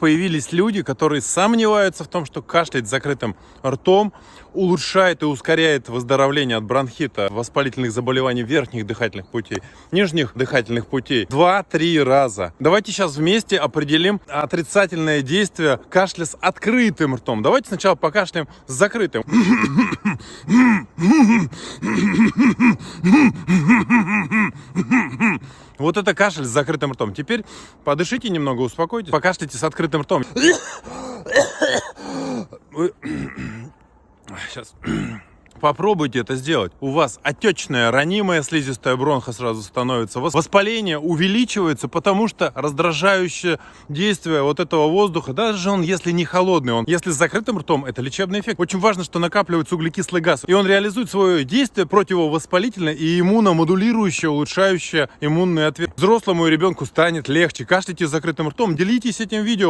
Появились люди, которые сомневаются в том, что кашлять с закрытым ртом улучшает и ускоряет выздоровление от бронхита, воспалительных заболеваний верхних дыхательных путей, нижних дыхательных путей 2-3 раза. Давайте сейчас вместе определим отрицательное действие кашля с открытым ртом. Давайте сначала покашляем с закрытым. Вот это кашель с закрытым ртом. Теперь подышите немного, успокойтесь, покашляйте с открытым ртом. Сейчас. Попробуйте это сделать. У вас отечная, ранимая слизистая бронха сразу становится. Воспаление увеличивается, потому что раздражающее действие вот этого воздуха, даже он, если не холодный, он, если с закрытым ртом, это лечебный эффект. Очень важно, что накапливается углекислый газ. И он реализует свое действие противовоспалительное и иммуномодулирующее, улучшающее иммунный ответ. Взрослому и ребенку станет легче. Кашляйте с закрытым ртом. Делитесь этим видео.